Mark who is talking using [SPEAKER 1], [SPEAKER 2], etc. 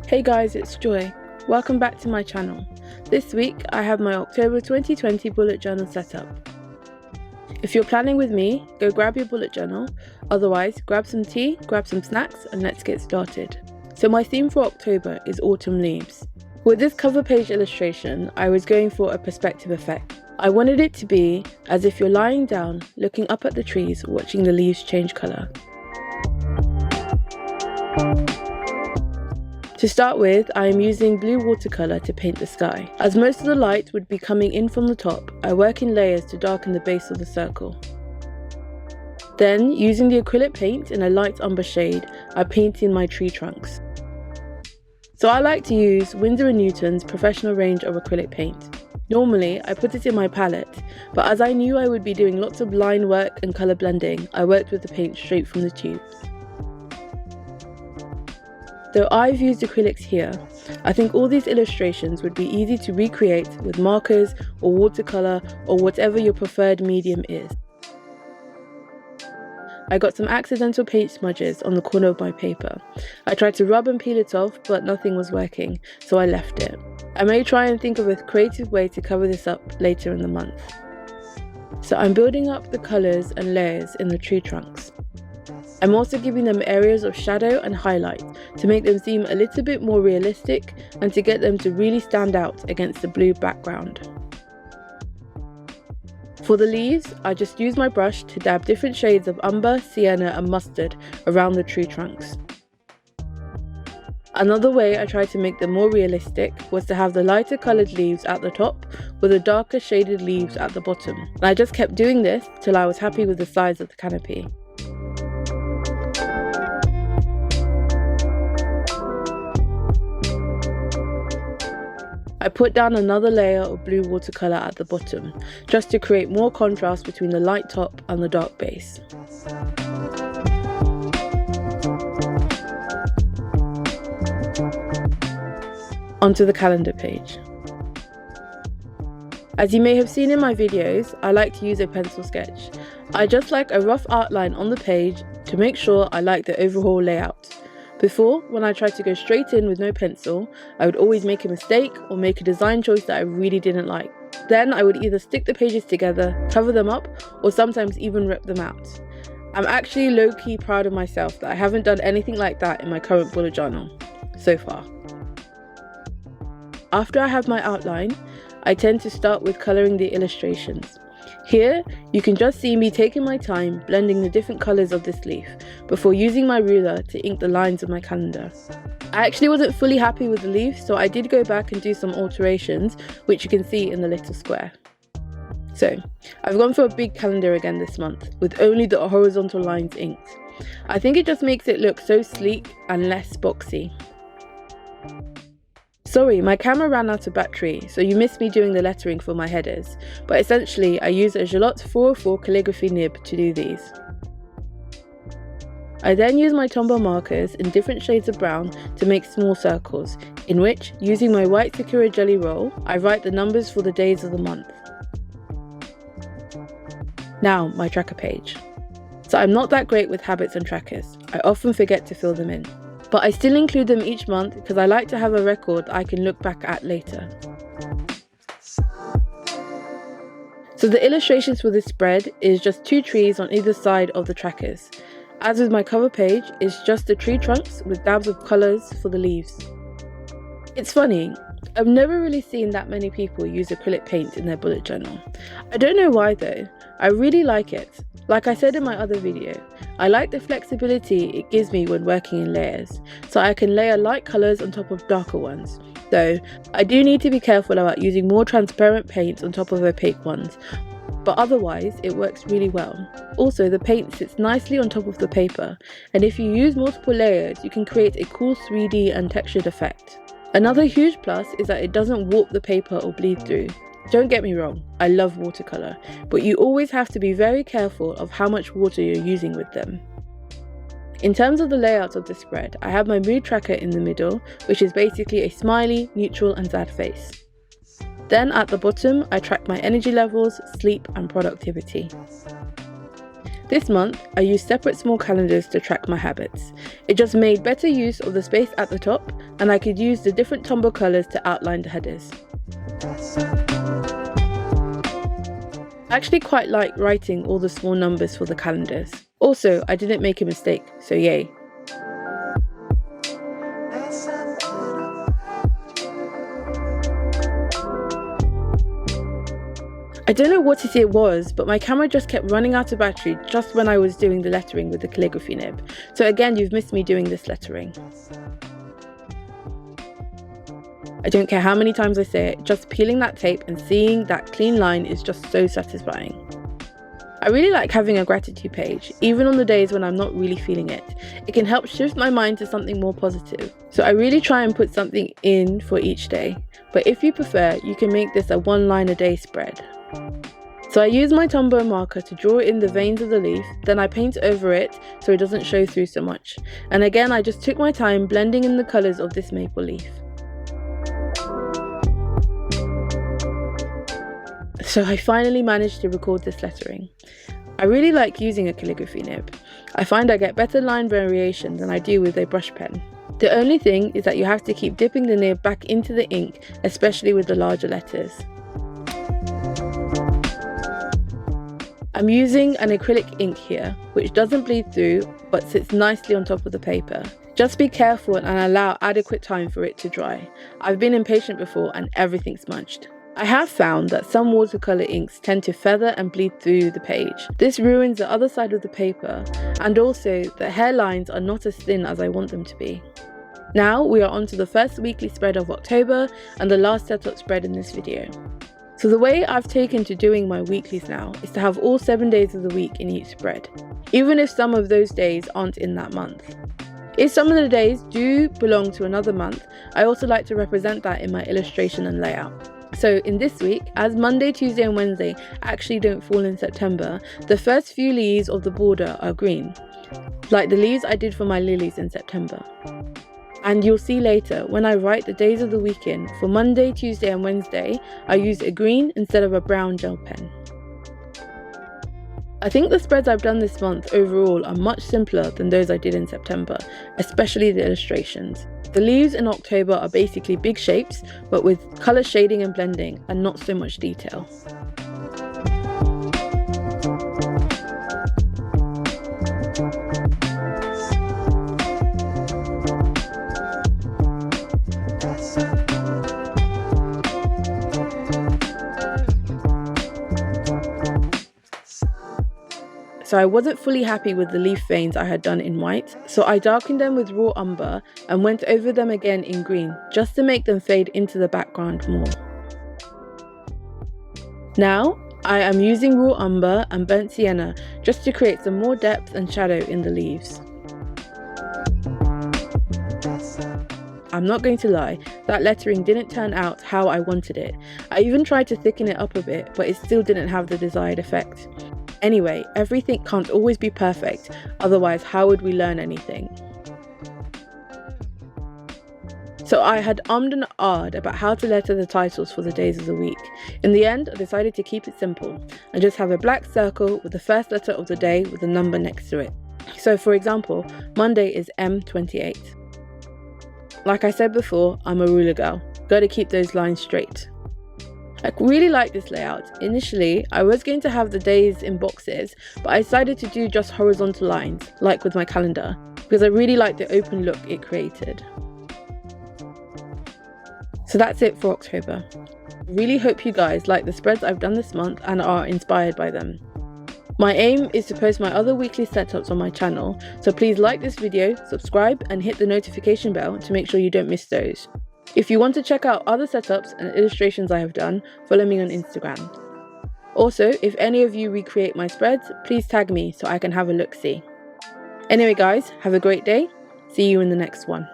[SPEAKER 1] Hey guys, it's Joy. Welcome back to my channel. This week I have my October 2020 bullet journal set up. If you're planning with me, go grab your bullet journal. Otherwise, grab some tea, grab some snacks, and let's get started. So my theme for October is autumn leaves. With this cover page illustration, I was going for a perspective effect. I wanted it to be as if you're lying down, looking up at the trees, watching the leaves change colour. To start with, I am using blue watercolour to paint the sky. As most of the light would be coming in from the top, I work in layers to darken the base of the circle. Then, using the acrylic paint in a light umber shade, I paint in my tree trunks. So I like to use Winsor & Newton's professional range of acrylic paint. Normally, I put it in my palette, but as I knew I would be doing lots of line work and colour blending, I worked with the paint straight from the tube. Though I've used acrylics here, I think all these illustrations would be easy to recreate with markers or watercolour or whatever your preferred medium is. I got some accidental paint smudges on the corner of my paper. I tried to rub and peel it off, but nothing was working, so I left it. I may try and think of a creative way to cover this up later in the month. So I'm building up the colours and layers in the tree trunks. I'm also giving them areas of shadow and highlight to make them seem a little bit more realistic and to get them to really stand out against the blue background. For the leaves, I just use my brush to dab different shades of umber, sienna and mustard around the tree trunks. Another way I tried to make them more realistic was to have the lighter coloured leaves at the top with the darker shaded leaves at the bottom. And I just kept doing this till I was happy with the size of the canopy. I put down another layer of blue watercolour at the bottom, just to create more contrast between the light top and the dark base. Onto the calendar page. As you may have seen in my videos, I like to use a pencil sketch. I just like a rough outline on the page to make sure I like the overall layout. Before, when I tried to go straight in with no pencil, I would always make a mistake or make a design choice that I really didn't like. Then I would either stick the pages together, cover them up, or sometimes even rip them out. I'm actually low-key proud of myself that I haven't done anything like that in my current bullet journal, so far. After I have my outline, I tend to start with colouring the illustrations. Here, you can just see me taking my time blending the different colours of this leaf before using my ruler to ink the lines of my calendar. I actually wasn't fully happy with the leaf, so I did go back and do some alterations, which you can see in the little square. So, I've gone for a big calendar again this month, with only the horizontal lines inked. I think it just makes it look so sleek and less boxy. Sorry, my camera ran out of battery, so you missed me doing the lettering for my headers, but essentially I use a Gillot 404 calligraphy nib to do these. I then use my Tombow markers in different shades of brown to make small circles, in which, using my white sakura jelly roll, I write the numbers for the days of the month. Now, my tracker page. So I'm not that great with habits and trackers. I often forget to fill them in. But I still include them each month because I like to have a record I can look back at later. So the illustrations for this spread is just two trees on either side of the trackers. As with my cover page, it's just the tree trunks with dabs of colours for the leaves. It's funny, I've never really seen that many people use acrylic paint in their bullet journal. I don't know why though, I really like it. Like I said in my other video, I like the flexibility it gives me when working in layers, so I can layer light colours on top of darker ones. Though, I do need to be careful about using more transparent paints on top of opaque ones, but otherwise it works really well. Also, the paint sits nicely on top of the paper, and if you use multiple layers, you can create a cool 3D and textured effect. Another huge plus is that it doesn't warp the paper or bleed through. Don't get me wrong, I love watercolour, but you always have to be very careful of how much water you're using with them. In terms of the layout of the spread, I have my mood tracker in the middle, which is basically a smiley, neutral and sad face. Then at the bottom, I track my energy levels, sleep and productivity. This month, I used separate small calendars to track my habits. It just made better use of the space at the top, and I could use the different Tombow colours to outline the headers. I actually quite like writing all the small numbers for the calendars. Also, I didn't make a mistake, so yay. I don't know what it was, but my camera just kept running out of battery just when I was doing the lettering with the calligraphy nib. So again, you've missed me doing this lettering. I don't care how many times I say it, just peeling that tape and seeing that clean line is just so satisfying. I really like having a gratitude page, even on the days when I'm not really feeling it. It can help shift my mind to something more positive. So I really try and put something in for each day. But if you prefer, you can make this a 1 line a day spread. So I use my Tombow marker to draw in the veins of the leaf, then I paint over it so it doesn't show through so much. And again, I just took my time blending in the colours of this maple leaf. So I finally managed to record this lettering. I really like using a calligraphy nib. I find I get better line variation than I do with a brush pen. The only thing is that you have to keep dipping the nib back into the ink, especially with the larger letters. I'm using an acrylic ink here, which doesn't bleed through but sits nicely on top of the paper. Just be careful and allow adequate time for it to dry. I've been impatient before and everything's smudged. I have found that some watercolour inks tend to feather and bleed through the page. This ruins the other side of the paper, and also the hairlines are not as thin as I want them to be. Now we are on to the first weekly spread of October and the last setup spread in this video. So the way I've taken to doing my weeklies now is to have all 7 days of the week in each spread, even if some of those days aren't in that month. If some of the days do belong to another month, I also like to represent that in my illustration and layout. So in this week, as Monday, Tuesday and Wednesday actually don't fall in September, the first few leaves of the border are green, like the leaves I did for my lilies in September. And you'll see later, when I write the days of the week in, for Monday, Tuesday and Wednesday, I used a green instead of a brown gel pen. I think the spreads I've done this month overall are much simpler than those I did in September, especially the illustrations. The leaves in October are basically big shapes, but with colour shading and blending and not so much detail. So I wasn't fully happy with the leaf veins I had done in white, so I darkened them with raw umber and went over them again in green, just to make them fade into the background more. Now, I am using raw umber and burnt sienna just to create some more depth and shadow in the leaves. I'm not going to lie, that lettering didn't turn out how I wanted it. I even tried to thicken it up a bit, but it still didn't have the desired effect. Anyway, everything can't always be perfect, otherwise how would we learn anything? So I had ummed and ahed about how to letter the titles for the days of the week. In the end, I decided to keep it simple and just have a black circle with the first letter of the day with a number next to it. So for example, Monday is M28. Like I said before, I'm a ruler girl. Gotta keep those lines straight. I really like this layout. Initially, I was going to have the days in boxes, but I decided to do just horizontal lines, like with my calendar, because I really like the open look it created. So that's it for October. I really hope you guys like the spreads I've done this month and are inspired by them. My aim is to post my other weekly setups on my channel, so please like this video, subscribe and hit the notification bell to make sure you don't miss those. If you want to check out other setups and illustrations I have done, follow me on Instagram. Also, if any of you recreate my spreads, please tag me so I can have a look-see. Anyway guys, have a great day. See you in the next one.